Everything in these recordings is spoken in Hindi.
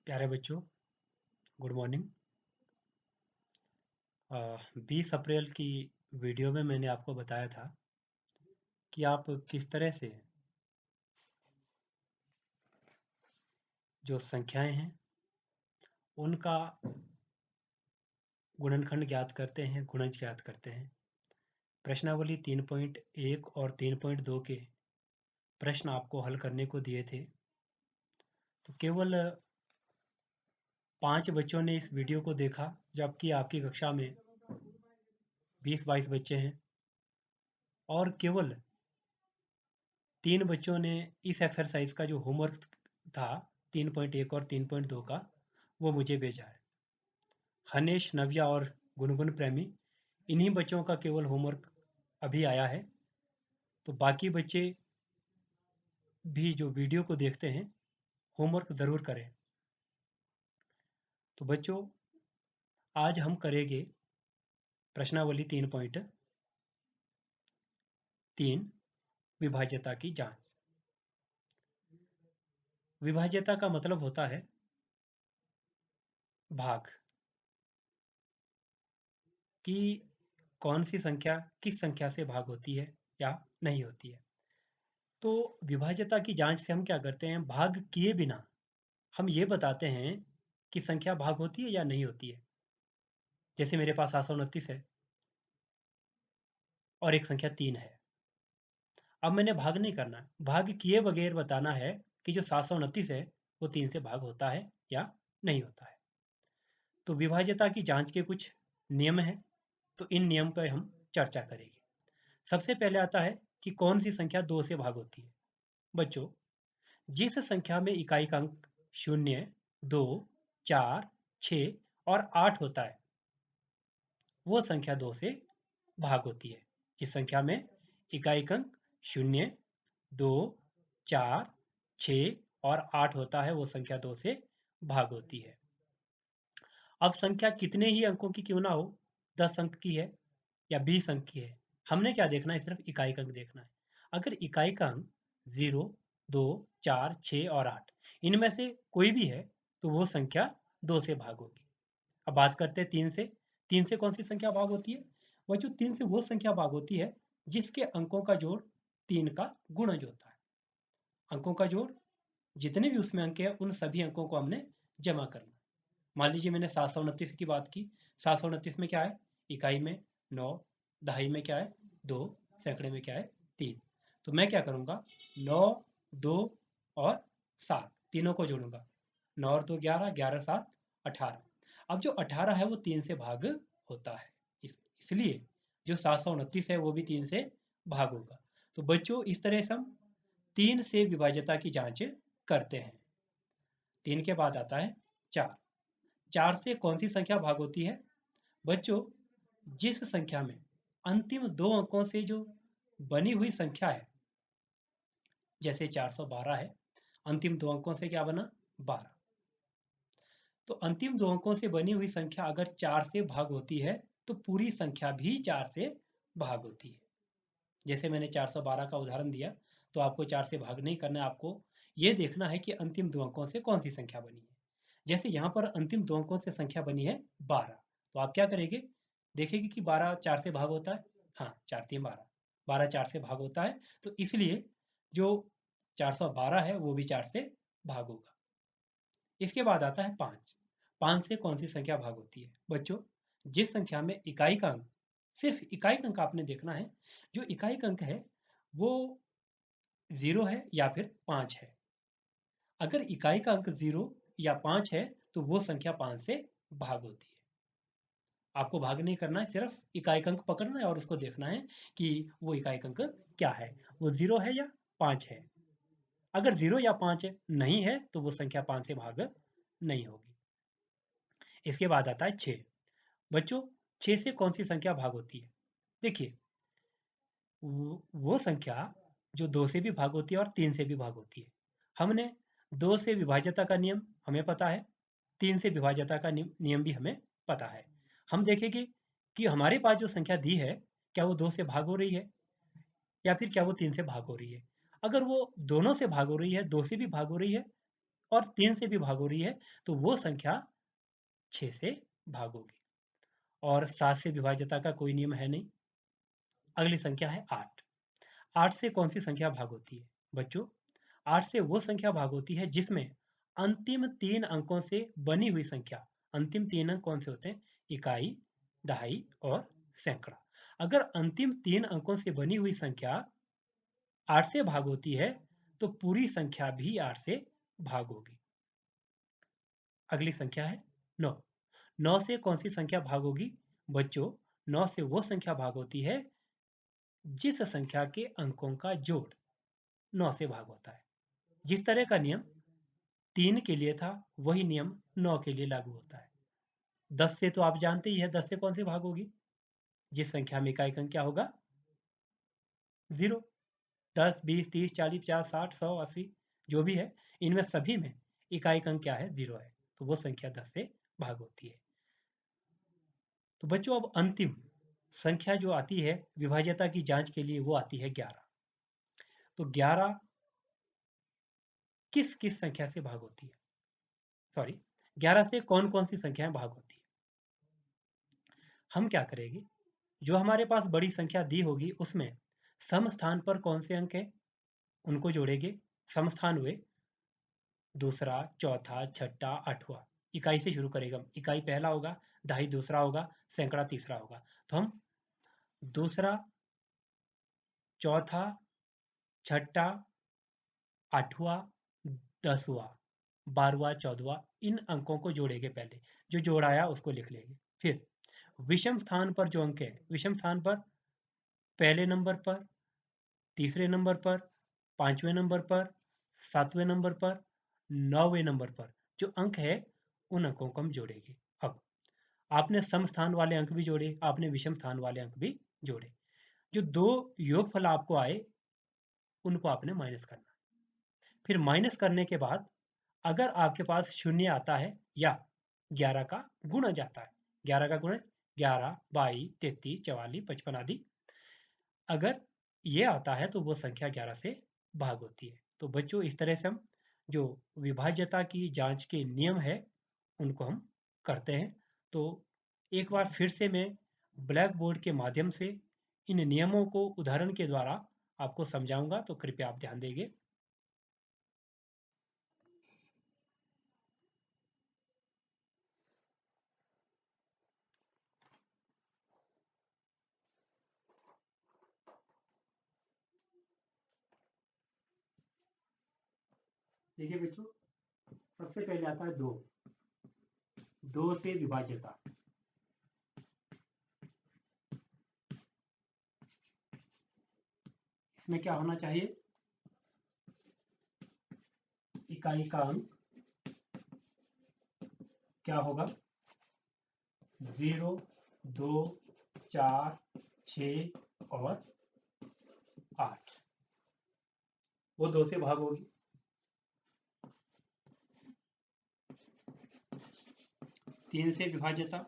प्यारे बच्चों, गुड मॉर्निंग। 20 अप्रैल की वीडियो में मैंने आपको बताया था कि आप किस तरह से जो संख्याएं हैं उनका गुणनखंड ज्ञात करते हैं, गुणज ज्ञात करते हैं। प्रश्नावली 3.1 और 3.2 के प्रश्न आपको हल करने को दिए थे, तो केवल 5 बच्चों ने इस वीडियो को देखा, जबकि आपकी कक्षा में 20-22 बच्चे हैं और केवल 3 बच्चों ने इस एक्सरसाइज का जो होमवर्क था 3.1 और 3.2 का, वो मुझे भेजा है। हनेश, नव्या और गुनगुन प्रेमी, इन्हीं बच्चों का केवल होमवर्क अभी आया है। तो बाकी बच्चे भी जो वीडियो को देखते हैं होमवर्क ज़रूर करें। तो बच्चों, आज हम करेंगे प्रश्नावली 3.3 विभाज्यता की जांच। विभाज्यता का मतलब होता है भाग, कि कौन सी संख्या किस संख्या से भाग होती है या नहीं होती है। तो विभाज्यता की जांच से हम क्या करते हैं, भाग किए बिना हम ये बताते हैं कि संख्या भाग होती है या नहीं होती है। जैसे मेरे पास 729 है और एक संख्या 3 है। अब मैंने भाग नहीं करना, भाग किए बगैर बताना है कि जो 729 है वो 3 से भाग होता है या नहीं होता है। तो विभाज्यता की जांच के कुछ नियम हैं, तो इन नियम पर हम चर्चा करेंगे। सबसे पहले आता है कि कौन सी संख्या 2 से भाग होती है। बच्चों, जिस संख्या में इकाई का अंक 0, 2, 4, 6 और 8 होता है वो संख्या 2 से भाग होती है। जिस संख्या में इकाई अंक 0, 2, 4, 6 और 8 होता है वो संख्या 2 से भाग होती है। अब संख्या कितने ही अंकों की क्यों ना हो, 10 अंक की है या 20 अंक की है, हमने क्या देखना है, सिर्फ इकाई अंक देखना है। अगर इकाई का अंक 0, 2, 4, 6 और 8 इनमें से कोई भी है तो वो संख्या 2 से भाग होगी। अब बात करते हैं 3 से। 3 से कौन सी संख्या भाग होती है? वह जो 3 से वो संख्या भाग होती है जिसके अंकों का जोड़ 3 का गुणज होता है। अंकों का जोड़, जितने भी उसमें अंक है उन सभी अंकों को हमने जमा करना। मान लीजिए मैंने 729 की बात की। 729 में क्या है? इकाई में 9, दहाई में क्या है? 2, सैकड़े में क्या है? 3। तो मैं क्या करूंगा, 9, 2 और 7 तीनों को जोड़ूंगा। 9 और 2 11, 11 7 18। अब जो 18 है वो 3 से भाग होता है, इसलिए जो 729 है वो भी 3 से भाग होगा। तो बच्चों, इस तरह से हम 3 से विभाज्यता की जांच करते हैं। 3 के बाद आता है 4। 4 से कौन सी संख्या भाग होती है? बच्चों, जिस संख्या में अंतिम 2 अंकों से जो बनी हुई संख्या है, जैसे 412 है, अंतिम 2 अंकों से क्या बना? 12। तो अंतिम 2 अंकों से बनी हुई संख्या अगर 4 से भाग होती है तो पूरी संख्या भी 4 से भाग होती है। जैसे मैंने 412 का उदाहरण दिया, तो आपको 4 से भाग नहीं करना है, आपको ये देखना है कि अंतिम 2 अंकों से कौन सी संख्या बनी है। जैसे यहाँ पर अंतिम 2 अंकों से संख्या बनी है 12, तो आप क्या करेंगे, देखेंगे कि 12 4 से भाग होता है। हाँ, 4 3 12, 12 4 से भाग होता है, तो इसलिए जो 412 है वो भी 4 से भाग होगा। इसके बाद आता है 5। 5 से कौन सी संख्या भाग होती है? बच्चों, जिस संख्या में इकाई का अंक, सिर्फ इकाई का अंक आपने देखना है, जो इकाई का अंक है वो 0 है या फिर 5 है। अगर इकाई का अंक 0 या 5 है तो वो संख्या 5 से भाग होती है। आपको भाग नहीं करना है, सिर्फ इकाई का अंक पकड़ना है और उसको देखना है कि वो इकाई का अंक क्या है, वो 0 है या 5 है। अगर 0 या 5 नहीं है तो वो संख्या 5 से भाग नहीं होगी। इसके बाद आता है 6। बच्चों, 6 से कौन सी संख्या भाग होती है? देखिए, वो संख्या जो 2 से भी भाग होती है और 3 से भी भाग होती है। हमने 2 से विभाज्यता का नियम हमें पता है, 3 से विभाज्यता का नियम भी हमें पता है। हम देखेंगे कि हमारे पास जो संख्या दी है, क्या वो 2 से भाग हो रही है या फिर क्या वो 3 से भाग हो रही है। अगर वो दोनों से भाग हो रही है, 2 से भी भाग हो रही है, और 3 से भी भाग हो रही है तो वो संख्या 6 से भाग होगी। और 7 से विभाज्यता का कोई नियम है नहीं। अगली संख्या है 8। 8 से कौन सी संख्या भाग होती है बच्चों? 8 से वो संख्या भाग होती है जिसमें अंतिम 3 अंकों से बनी हुई संख्या। अंतिम 3 अंक कौन से होते हैं? इकाई, दहाई और सैकड़ा। अगर अंतिम 3 अंकों से बनी हुई संख्या 8 से भाग होती है तो पूरी संख्या भी 8 से भाग होगी। अगली संख्या है 9। 9 से कौन सी संख्या भाग होगी बच्चों? 9 से वो संख्या भाग होती है जिस संख्या के अंकों का जोड़ 9 से भाग होता है। जिस तरह का नियम 3 के लिए था वही नियम 9 के लिए लागू होता है। 10 से तो आप जानते ही है, 10 से कौन सी भाग होगी? जिस संख्या में इकाई अंक क्या होगा? 0। 10, 20, 30, 40, 50, 60, 100, 80 जो भी है, इनमें सभी में इकाई अंक क्या है? 0 है। तो वो संख्या 10 से भाग होती है। तो बच्चों अब अंतिम संख्या जो आती है विभाज्यता की जांच के लिए वो आती है 11। तो 11 किस किस संख्या से भाग होती है? सॉरी, 11 से कौन कौन सी संख्याएं भाग होती है? हम क्या करेंगे, जो हमारे पास बड़ी संख्या दी होगी उसमें सम स्थान पर कौन से अंक है उनको जोड़ेंगे। सम स्थान हुए दूसरा, चौथा, छठा, आठवां। इकाई से शुरू करेगा, इकाई पहला होगा, दहाई दूसरा होगा, सैकड़ा तीसरा होगा। तो हम दूसरा, चौथा, छठा, आठवां, 10वां, 12वां, 14वां इन अंकों को जोड़ेंगे। पहले जो जोड़ आया उसको लिख लेंगे। फिर विषम स्थान पर जो अंक है, विषम स्थान पर पहले नंबर पर, तीसरे नंबर पर, पांचवें नंबर पर, सातवें नंबर पर, 9वें नंबर पर जो अंक है उन अंकों को हम जोड़ेंगे। अब आपने सम स्थान वाले अंक भी जोड़े, आपने विषम स्थान वाले अंक भी जोड़े। जो दो योगफल आपको आए उनको आपने माइनस करना। फिर माइनस करने के बाद अगर आपके पास शून्य आता है या 11 का गुणज जाता है, 11 का गुणज 11, 22, 33, 44, 55 आदि अगर ये आता है तो वो संख्या 11 से भाग होती है। तो बच्चों इस तरह से हम जो विभाज्यता की जांच के नियम है उनको हम करते हैं। तो एक बार फिर से मैं ब्लैक बोर्ड के माध्यम से इन नियमों को उदाहरण के द्वारा आपको समझाऊंगा, तो कृपया आप ध्यान देंगे। देखिए बच्चों, सबसे पहले आता है 2। 2 से विभाज्यता। इसमें क्या होना चाहिए? इकाई का अंक क्या होगा? 0, 2, 4, 6 और 8। वो 2 से भाग होगी। 3 से विभाज्यता।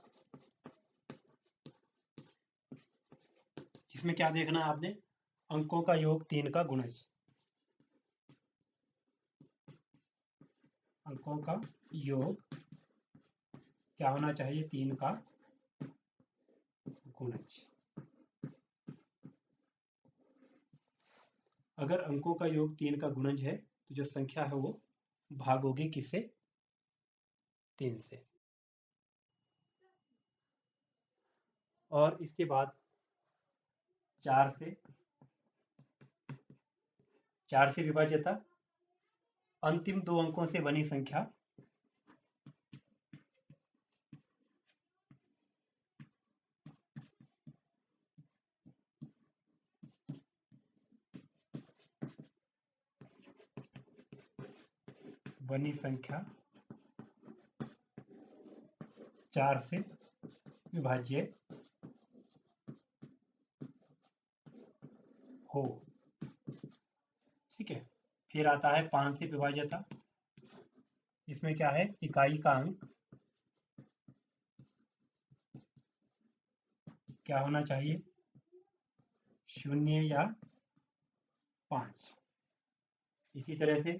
इसमें क्या देखना है आपने? अंकों का योग 3 का गुणज। अंकों का योग क्या होना चाहिए? 3 का गुणज। अगर अंकों का योग 3 का गुणज है तो जो संख्या है वो भाग होगी किससे? 3 से। और इसके बाद 4 से। 4 से विभाज्यता। अंतिम 2 अंकों से बनी संख्या बनी संख्या 4 से विभाज्य हो। ठीक है। फिर आता है 5 से विभाज्यता। इसमें क्या है? इकाई का अंक क्या होना चाहिए? 0 या 5। इसी तरह से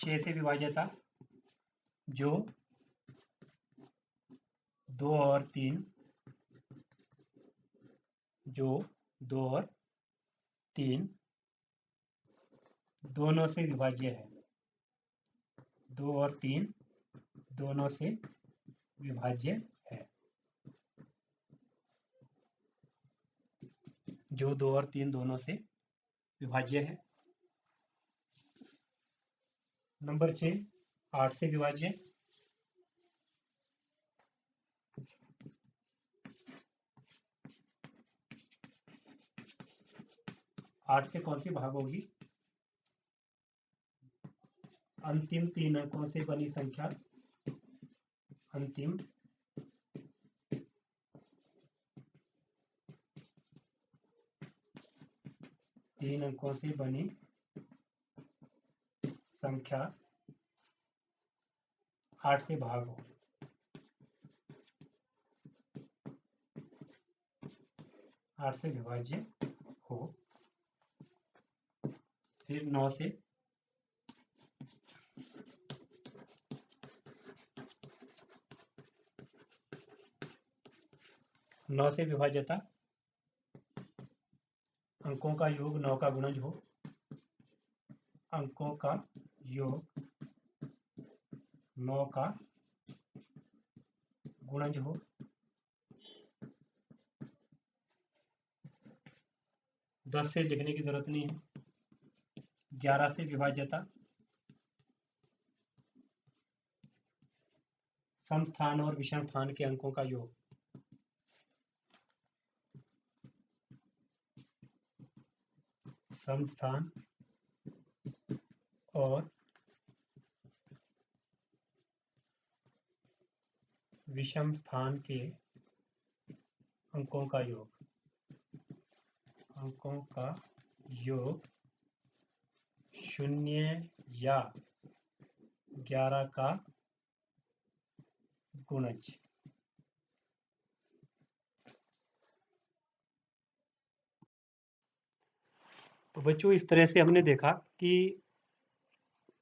6 से विभाज्यता जो 2 और 3 दोनों से विभाज्य है। 2 और 3 दोनों से विभाज्य है। जो 2 और 3 दोनों से विभाज्य है। नंबर 6 8 से विभाज्य। 8 से कौन सी भाग होगी? अंतिम 3 अंकों से बनी संख्या। अंतिम 3 अंकों से बनी संख्या 8 से भाग हो। 8 से विभाज्य हो। फिर 9 से 9 से विभाज्यता अंकों का योग 9 का गुणज हो। अंकों का योग 9 का गुणज हो। 10 से लिखने की जरूरत नहीं है। 11 से विभाज्यता सम स्थान और विषम स्थान के अंकों का योग। सम स्थान और विषम स्थान के अंकों का योग। अंकों का योग 0 या 11 का गुणज। तो बच्चों इस तरह से हमने देखा कि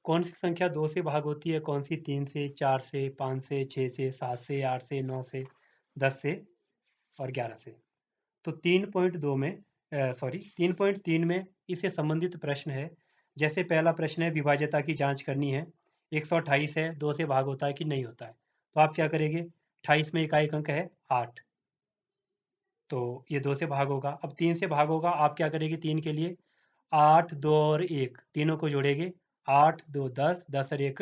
कौन सी संख्या 2 से भाग होती है, कौन सी 3 से, 4 से, 5 से, 6 से, 7 से, 8 से, 9 से, 10 से और 11 से। तो 3.2 में 3.3 में इससे संबंधित प्रश्न है। जैसे पहला प्रश्न है विभाज्यता की जांच करनी है। 128 है, 2 से भाग होता है कि नहीं होता है। तो आप क्या करेंगे? 28 में इकाई अंक है 8, तो ये 2 से भाग होगा। अब 3 से भाग होगा, आप क्या करेंगे? 3 के लिए 8, 2 और 1 तीनों को जोड़ेंगे। 8, 2, 10, 10 और 1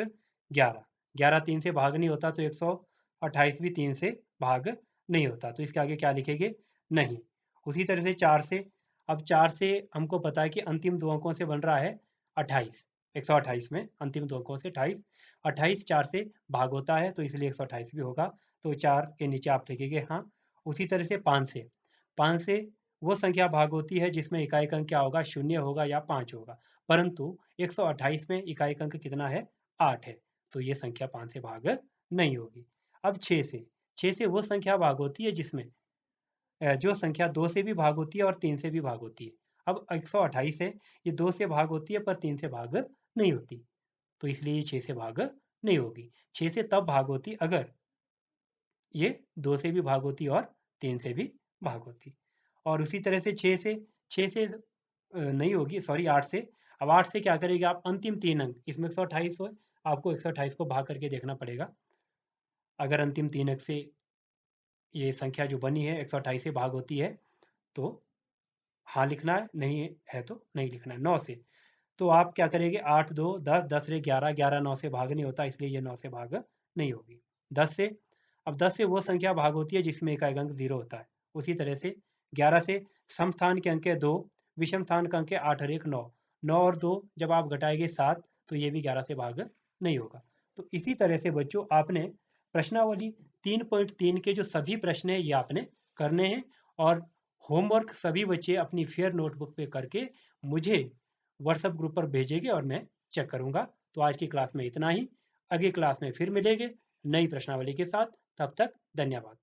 11। 11 3 से भाग नहीं होता, तो 128 भी 3 से भाग नहीं होता, तो इसके आगे क्या लिखेंगे? नहीं। उसी तरह से 4 से, अब 4 से हमको पता है कि अंतिम 2 अंकों से बन रहा है 28। 128 में अंतिम 2 अंकों से 28, 28 4 से भाग होता है, तो इसलिए 128 भी होगा। तो 4 के नीचे आप लिखेंगे हाँ। उसी तरह से 5 से, 5 से वो संख्या भाग होती है जिसमें इकाई अंक क्या होगा? 0 होगा या 5 होगा। परंतु 128 में इकाई अंक कितना है? 8 है, तो ये संख्या 5 से भाग नहीं होगी। अब 6 से, 6 से वो संख्या भाग होती है जिसमें जो संख्या 2 से भी भाग होती है और 3 से भी भाग होती है। अब 128 है, ये 2 से भाग होती है पर 3 से भाग नहीं होती, तो इसलिए ये 6 से भाग नहीं होगी। 6 से तब भाग होती अगर ये 2 से भी भाग होती और 3 से भी भाग होती। और उसी तरह से 6 से नहीं होगी, सॉरी 8 से। अब 8 से क्या करेंगे आप? अंतिम 3 अंक, इसमें 128 हो, आपको 128 को भाग करके देखना पड़ेगा। अगर अंतिम 3 अंक से ये संख्या जो बनी है 128 से भाग होती है तो हाँ लिखना है, नहीं है तो नहीं लिखना है। 9 से, तो आप क्या करेंगे? 8, 2, 10, 10 रे 11, 11 9 से भाग नहीं होता, इसलिए ये 9 से भाग नहीं होगी। 10 से, अब 10 से वो संख्या भाग होती है जिसमें इकाई अंक 0 होता है। उसी तरह से 11 से सम स्थान के अंक है 2, विषम स्थान का अंक है 8 और 1 9। 9 और 2 जब आप घटाएंगे 7, तो ये भी 11 से भाग नहीं होगा। तो इसी तरह से बच्चों आपने प्रश्नावली 3.3 के जो सभी प्रश्न हैं ये आपने करने हैं, और होमवर्क सभी बच्चे अपनी फेयर नोटबुक पे करके मुझे व्हाट्सएप ग्रुप पर भेजेंगे और मैं चेक करूंगा। तो आज की क्लास में इतना ही। अगली क्लास में फिर मिलेंगे नई प्रश्नावली के साथ। तब तक धन्यवाद।